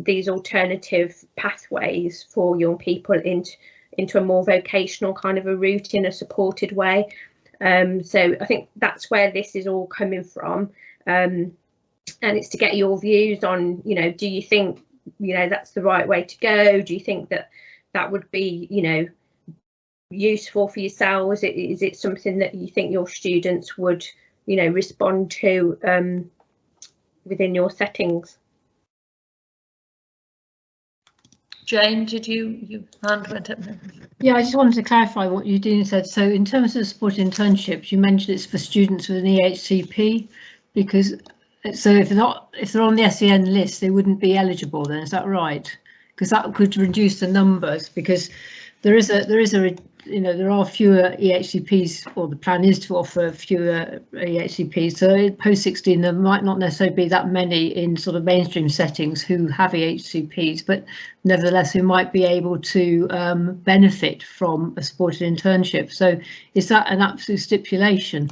these alternative pathways for young people into a more vocational kind of a route in a supported way. So I think that's where this is all coming from, and it's to get your views on, you know, do you think, you know, that's the right way to go? Do you think that that would be, you know, useful for yourselves? Is it something that you think your students would, you know, respond to within your settings? Jane, did you hand went up? Yeah, I just wanted to clarify what Eugenia said. So in terms of supported internships, you mentioned it's for students with an EHCP, because so if they're on the SEN list, they wouldn't be eligible then, is that right? Because that could reduce the numbers, because there is a you know, there are fewer EHCPs, or the plan is to offer fewer EHCPs. So post 16, there might not necessarily be that many in sort of mainstream settings who have EHCPs, but nevertheless who might be able to benefit from a supported internship. So is that an absolute stipulation?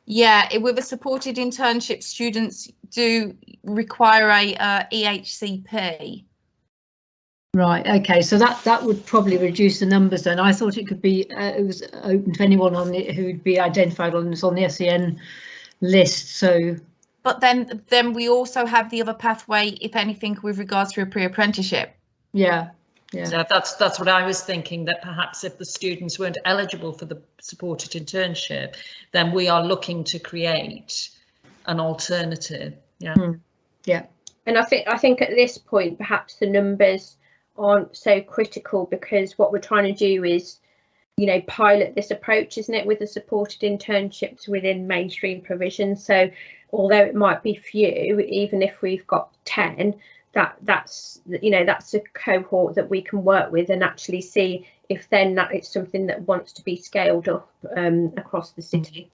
Yeah, with a supported internship, students do require a EHCP. Right, okay, so that would probably reduce the numbers then. I thought it could be it was open to anyone on it who'd be identified on the SEN list. So, but then we also have the other pathway, if anything, with regards to a pre-apprenticeship. Yeah. So that's what I was thinking, that perhaps if the students weren't eligible for the supported internship, then we are looking to create an alternative. Yeah. Yeah. And I think at this point perhaps the numbers aren't so critical, because what we're trying to do is, you know, pilot this approach, isn't it, with the supported internships within mainstream provision. So although it might be few, even if we've got 10, that's, you know, that's a cohort that we can work with and actually see if then that is something that wants to be scaled up across the city.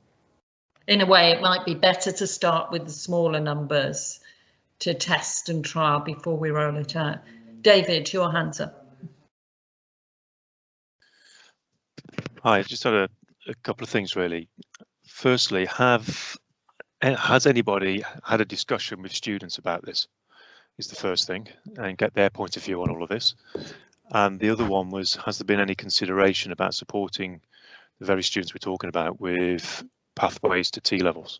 In a way, it might be better to start with the smaller numbers to test and trial before we roll it out. David, your hand's up. Hi, just had a couple of things really. Firstly, has anybody had a discussion with students about this? Is the first thing, and get their point of view on all of this. And the other one was, has there been any consideration about supporting the very students we're talking about with pathways to T levels?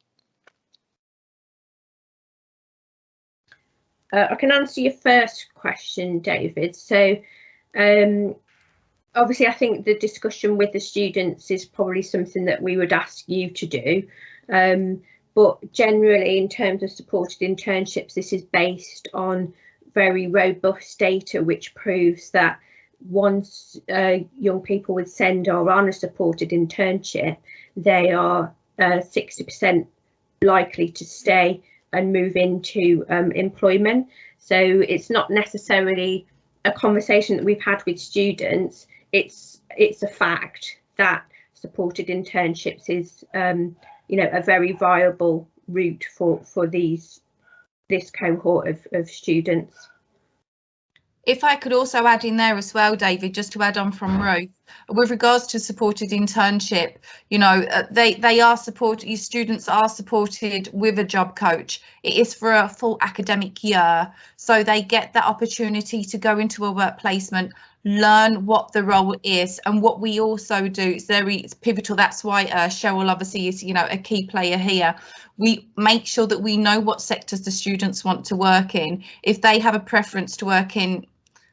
I can answer your first question, David. So obviously I think the discussion with the students is probably something that we would ask you to do. But generally, in terms of supported internships, this is based on very robust data, which proves that once young people with SEND are on a supported internship, they are 60% likely to stay and move into employment. So it's not necessarily a conversation that we've had with students. It's a fact that supported internships is you know, a very viable route for this cohort of students. If I could also add in there as well, David, just to add on from Ruth, with regards to supported internship, you know, they are supported, your students are supported with a job coach. It is for a full academic year, so they get that opportunity to go into a work placement, learn what the role is. And what we also do, it's pivotal, that's why Cheryl obviously is, you know, a key player here. We make sure that we know what sectors the students want to work in. If they have a preference to work in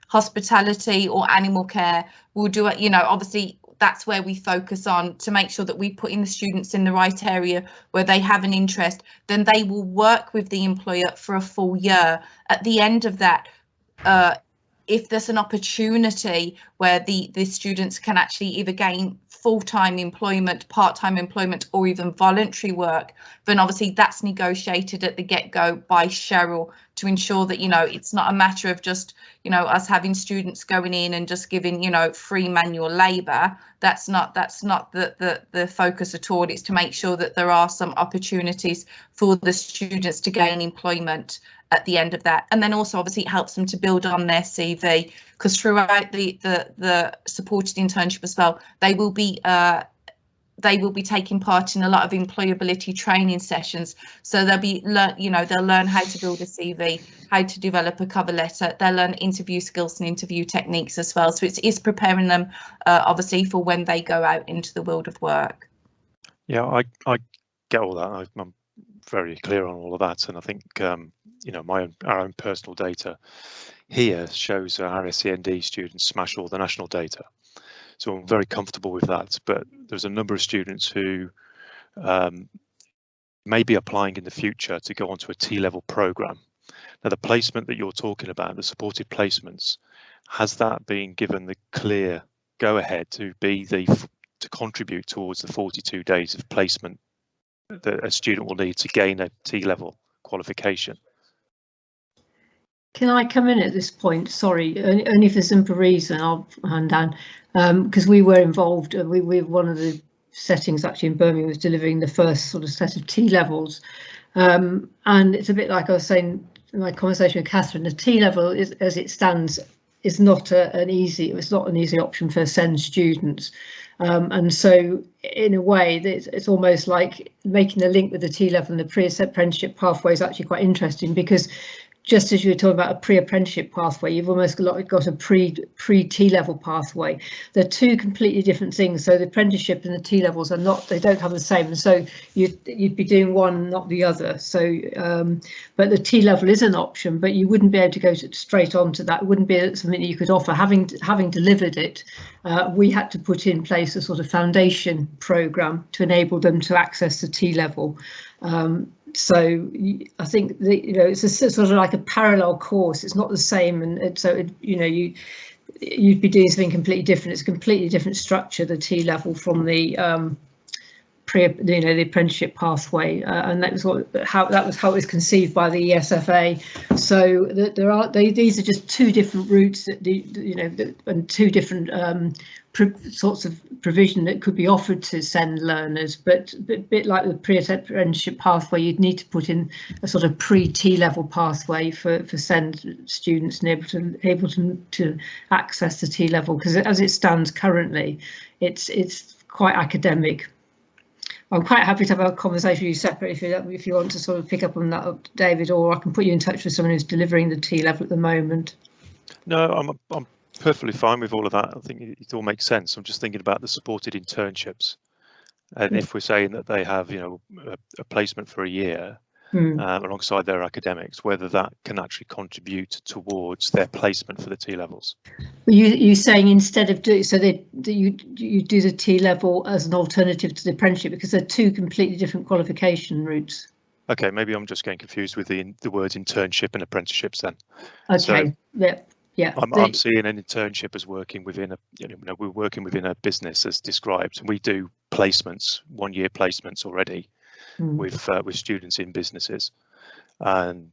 hospitality or animal care, we'll do it, you know, obviously that's where we focus on to make sure that we put in the students in the right area where they have an interest. Then they will work with the employer for a full year. At the end of that, if there's an opportunity where the students can actually either gain full-time employment, part-time employment, or even voluntary work, then obviously that's negotiated at the get-go by Cheryl to ensure that, you know, it's not a matter of just, you know, us having students going in and just giving, you know, free manual labour. That's not the focus at all. It's to make sure that there are some opportunities for the students to gain employment at the end of that. And then also obviously it helps them to build on their CV, because throughout the supported internship as well, they will be taking part in a lot of employability training sessions. So they'll learn how to build a CV, how to develop a cover letter. They'll learn interview skills and interview techniques as well. So it's preparing them obviously for when they go out into the world of work. Yeah, I get all that. I'm very clear on all of that, and I think you know, our own personal data here shows our SEND students smash all the national data. So I'm very comfortable with that, but there's a number of students who may be applying in the future to go onto a T-level program. Now, the placement that you're talking about, the supported placements, has that been given the clear go-ahead to contribute towards the 42 days of placement that a student will need to gain a T-level qualification? Can I come in at this point? Sorry, only for simple reason. I'll hand down because we were involved. We one of the settings actually in Birmingham was delivering the first sort of set of T-levels, and it's a bit like I was saying in my conversation with Catherine. The T-level is, as it stands, is not an easy option for SEND students, and so in a way it's almost like making the link with the T-level and the pre-apprenticeship pathway is actually quite interesting, because just as you were talking about a pre-apprenticeship pathway, you've almost got a pre-T-level pathway. They're two completely different things. So the apprenticeship and the T-levels are not, they don't have the same. And so you'd be doing one, not the other. So, but the T-level is an option, but you wouldn't be able to go straight on to that. It wouldn't be something that you could offer. Having delivered it, we had to put in place a sort of foundation programme to enable them to access the T-level. So I think it's a sort of like a parallel course. It's not the same, and so you'd be doing something completely different. It's a completely different structure, the T-level, from the the apprenticeship pathway, and that was how it was conceived by the ESFA. So these are just two different routes that and two different sorts of provision that could be offered to SEND learners, but a bit like the pre-apprenticeship pathway, you'd need to put in a sort of pre-T-level pathway for SEND students and able to access the T-level, because as it stands currently, it's quite academic. I'm quite happy to have a conversation with you separately if you want to sort of pick up on that, David, or I can put you in touch with someone who's delivering the T-level at the moment. No, I'm perfectly fine with all of that. I think it all makes sense. I'm just thinking about the supported internships, and if we're saying that they have, a placement for a year alongside their academics, whether that can actually contribute towards their placement for the T-levels. You saying instead of you do the T-level as an alternative to the apprenticeship, because they're two completely different qualification routes. Okay, maybe I'm just getting confused with the words internship and apprenticeships then. Okay, so, yeah. I'm seeing an internship as working within we're working within a business as described, and we do placements, 1 year placements already with students in businesses, and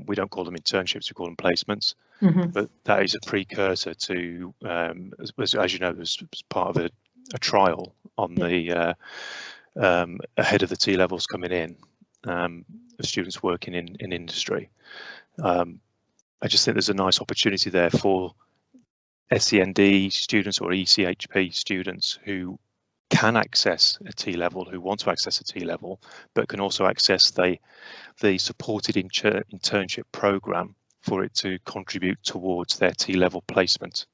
we don't call them internships, we call them placements. But that is a precursor to, as you know, there's part of a trial on the ahead of the T-levels coming in, of students working in industry. I just think there's a nice opportunity there for SEND students or ECHP students who can access a T-level, who want to access a T-level, but can also access the supported internship program for it to contribute towards their T-level placement.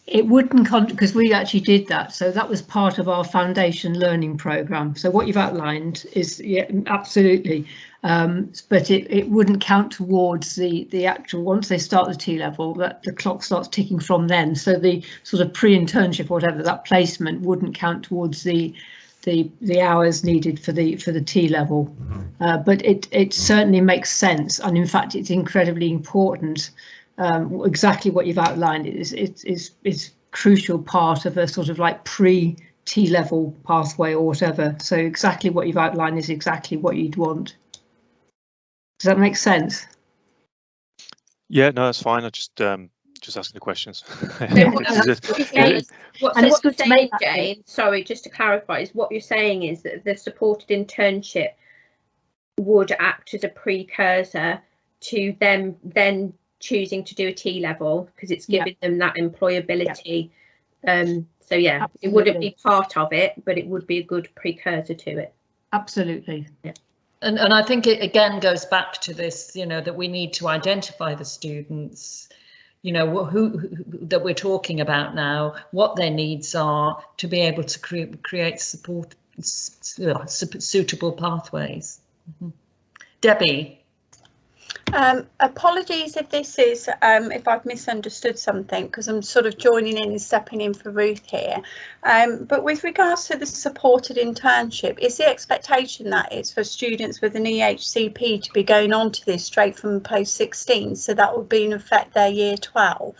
It wouldn't, because we actually did that. So that was part of our foundation learning program. So what you've outlined is, yeah, absolutely. But it wouldn't count towards the actual, once they start the T-level, that the clock starts ticking from then. So the sort of pre-internship, whatever, that placement wouldn't count towards the hours needed for the T-level. But it certainly makes sense. And in fact, it's incredibly important exactly what you've outlined is crucial part of a sort of like pre-T-level pathway or whatever. So exactly what you've outlined is exactly what you'd want. Does that make sense? Yeah, no, that's fine. I just asking the questions. What you're saying, Jane, sorry, just to clarify, is what you're saying is that the supported internship would act as a precursor to them then choosing to do a T-level, because it's giving them that employability. So yeah, absolutely. It wouldn't be part of it, but it would be a good precursor to it. Absolutely. Yeah. And I think it again goes back to this, you know, that we need to identify the students, you know, who that we're talking about now, what their needs are, to be able to create support, suitable pathways. Mm-hmm. Debbie. Apologies if this is if I've misunderstood something, because I'm sort of joining in and stepping in for Ruth here, but with regards to the supported internship, is the expectation that it's for students with an EHCP to be going on to this straight from post 16, so that would be in effect their year 12?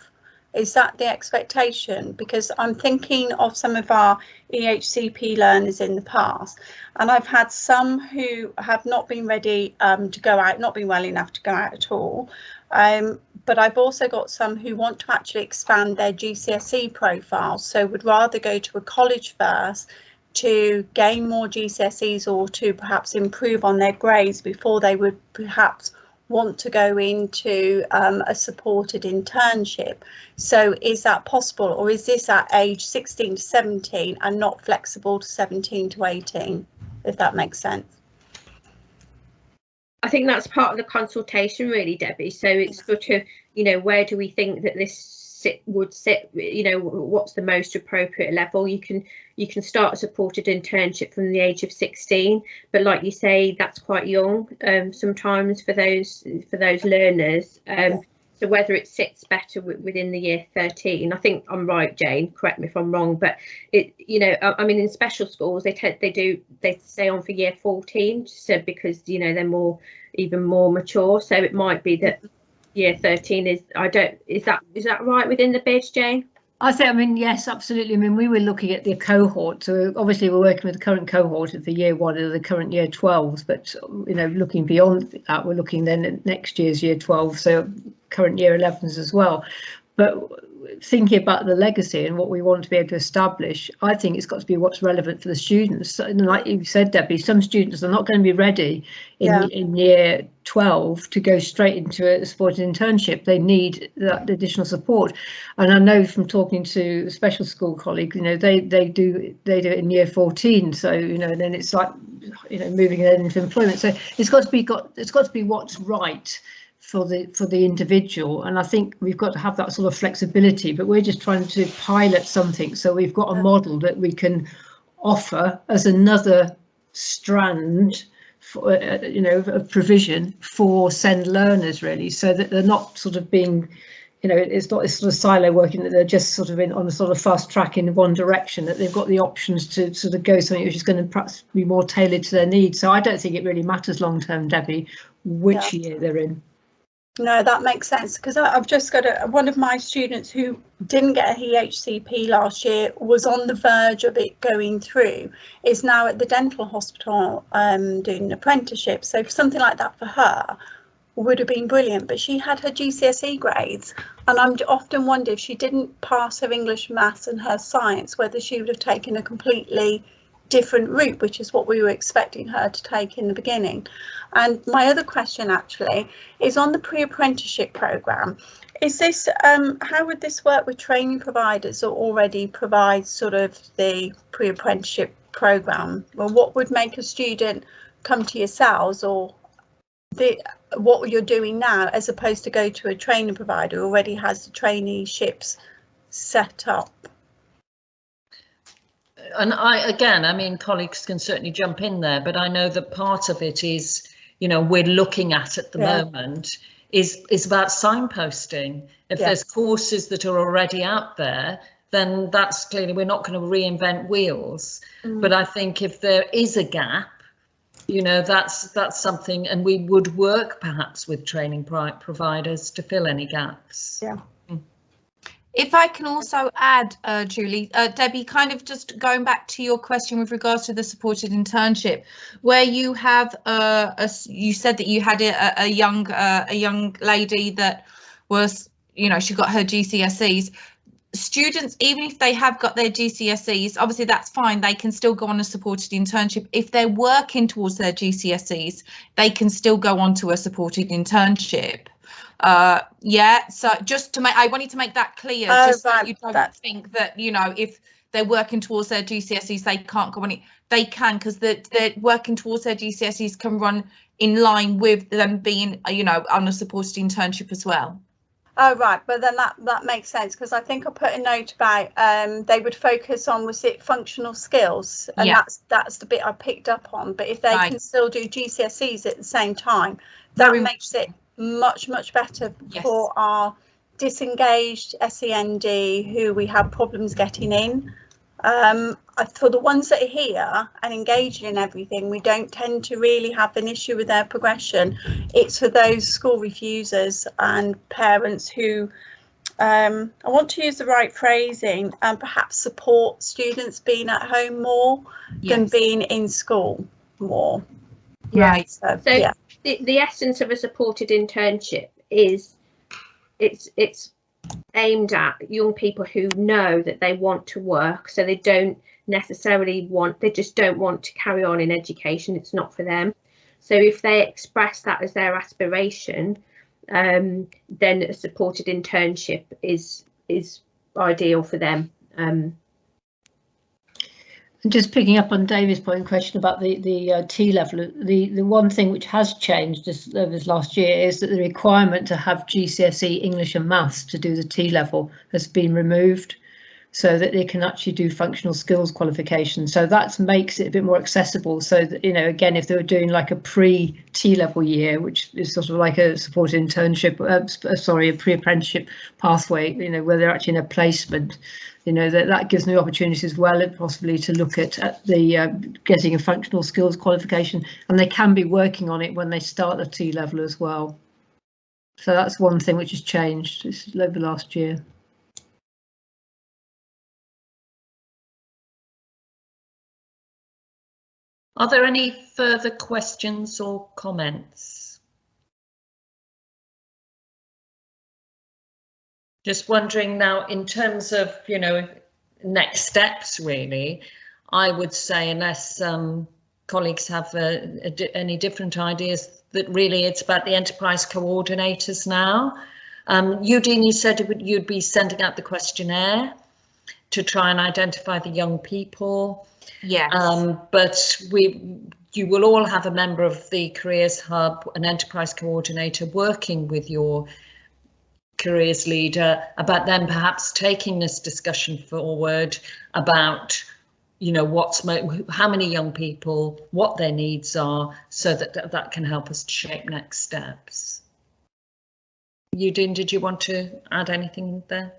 Is that the expectation? Because I'm thinking of some of our EHCP learners in the past, and I've had some who have not been ready to go out, not been well enough to go out at all. But I've also got some who want to actually expand their GCSE profile, so would rather go to a college first to gain more GCSEs or to perhaps improve on their grades before they would perhaps want to go into a supported internship. So is that possible, or is this at age 16 to 17 and not flexible to 17 to 18, if that makes sense? I think that's part of the consultation really, Debbie. So it's sort of, you know, where do we think that this would sit, you know, what's the most appropriate level? You can start a supported internship from the age of 16, but like you say, that's quite young sometimes for those learners. So whether it sits better within the year 13, I think I'm right, Jane, correct me if I'm wrong, but it, you know, I mean, in special schools they stay on for year 14, so because, you know, they're even more mature, so it might be that year 13 is that right within the bid, Jane? I mean, yes, absolutely. I mean, we were looking at the cohort, so obviously we're working with the current cohort of the year 1 of the current year 12s, but, you know, looking beyond that, we're looking then at next year's year 12, so current year 11s as well. But thinking about the legacy and what we want to be able to establish, I think it's got to be what's relevant for the students. And like you said, Debbie, some students are not going to be ready in year 12 to go straight into a supported internship. They need that additional support. And I know from talking to special school colleagues, you know, they do it in year 14. So, you know, then it's like, you know, moving then into employment. So it's got to be what's right for the individual, and I think we've got to have that sort of flexibility, but we're just trying to pilot something, so we've got a model that we can offer as another strand for, you know, of provision for SEND learners, really, so that they're not sort of being, you know, it's not this sort of silo working, that they're just sort of on a sort of fast track in one direction, that they've got the options to sort of go something which is going to perhaps be more tailored to their needs. So I don't think it really matters long term, Debbie, which year they're in. No, that makes sense, because I've just got one of my students who didn't get a EHCP last year, was on the verge of it going through, is now at the dental hospital doing an apprenticeship. So something like that for her would have been brilliant, but she had her GCSE grades, and I'm often wonder if she didn't pass her English, maths and her science, whether she would have taken a completely different route, which is what we were expecting her to take in the beginning. And my other question actually is on the pre-apprenticeship program. Is this how would this work with training providers that already provide sort of the pre-apprenticeship program? Well, what would make a student come to yourselves, or what you're doing now, as opposed to go to a training provider who already has the traineeships set up? And I mean, colleagues can certainly jump in there, but I know that part of it is, you know, we're looking at the moment is about signposting. If there's courses that are already out there, then that's clearly, we're not going to reinvent wheels. But I think if there is a gap, you know, that's something, and we would work perhaps with training providers to fill any gaps. Yeah. If I can also add, Julie, Debbie, kind of just going back to your question with regards to the supported internship, where you have you said that you had a young lady that was, you know, she got her GCSEs. Students, even if they have got their GCSEs, obviously that's fine, they can still go on a supported internship. If they're working towards their GCSEs, they can still go on to a supported internship. Yeah, so just to make, I wanted to make that clear, just so you don't think that, you know, if they're working towards their GCSEs, they can't go on it. They can, because they're working towards their GCSEs can run in line with them being, you know, on a supported internship as well. Oh, right, but then that makes sense, because I think I put a note about they would focus on, was it functional skills, and yeah, that's the bit I picked up on. But if they can still do GCSEs at the same time, that makes it much better for our disengaged SEND who we have problems getting in. For the ones that are here and engaging in everything, we don't tend to really have an issue with their progression. It's for those school refusers and parents who, I want to use the right phrasing, and perhaps support students being at home more than being in school more. Right. So yeah. The essence of a supported internship is it's aimed at young people who know that they want to work, so they don't necessarily they just don't want to carry on in education. It's not for them. So if they express that as their aspiration, then a supported internship is ideal for them. Just picking up on David's point, question about the T level, the one thing which has changed over this last year is that the requirement to have GCSE English and Maths to do the T level has been removed, so that they can actually do functional skills qualification. So that makes it a bit more accessible. So that, you know, again, if they were doing like a pre-T level year, which is sort of like a supported internship, a pre-apprenticeship pathway, you know, where they're actually in a placement, you know, that gives them the opportunity as well, possibly to look at the getting a functional skills qualification, and they can be working on it when they start the T level as well. So that's one thing which has changed over last year. Are there any further questions or comments? Just wondering now, in terms of, you know, next steps, really, I would say, unless colleagues have any different ideas, that really it's about the enterprise coordinators now. Eugene, you said you'd be sending out the questionnaire to try and identify the young people. Yes. But you will all have a member of the Careers Hub, an enterprise coordinator, working with your careers leader about them perhaps taking this discussion forward about, you know, how many young people, what their needs are, so that can help us to shape next steps. Eugene, did you want to add anything there?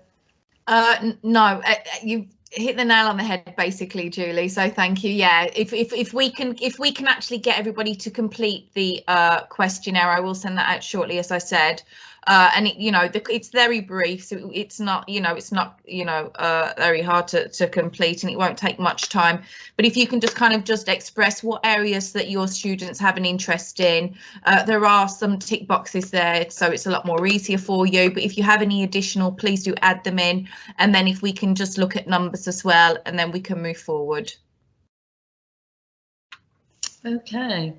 No, you hit the nail on the head basically, Julie, so thank you. Yeah, if we can actually get everybody to complete the questionnaire, I will send that out shortly, as I said. And it's very brief, so it's not very hard to complete, and it won't take much time. But if you can just express what areas that your students have an interest in, there are some tick boxes there, so it's a lot more easier for you. But if you have any additional, please do add them in, and then if we can just look at numbers as well, and then we can move forward. Okay.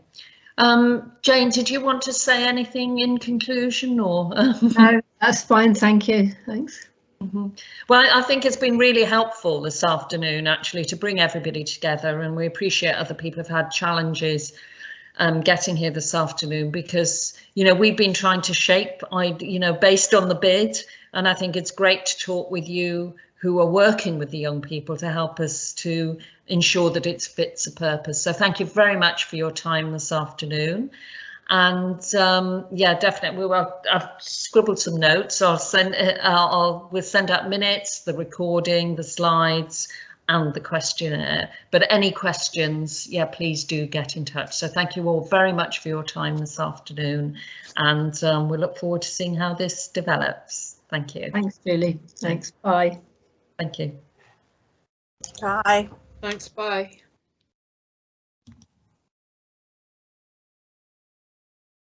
Jane, did you want to say anything in conclusion, or? No, that's fine, thank you. Thanks. Mm-hmm. Well, I think it's been really helpful this afternoon, actually, to bring everybody together, and we appreciate other people have had challenges getting here this afternoon, because, you know, we've been trying to shape, based on the bid, and I think it's great to talk with you who are working with the young people to help us to ensure that it fits a purpose. So thank you very much for your time this afternoon. And yeah, definitely, I've scribbled some notes. We'll send out minutes, the recording, the slides, and the questionnaire. But any questions, yeah, please do get in touch. So thank you all very much for your time this afternoon, and we look forward to seeing how this develops. Thank you. Thanks, Julie. Thanks. Bye. Thank you. Bye. Thanks. Bye.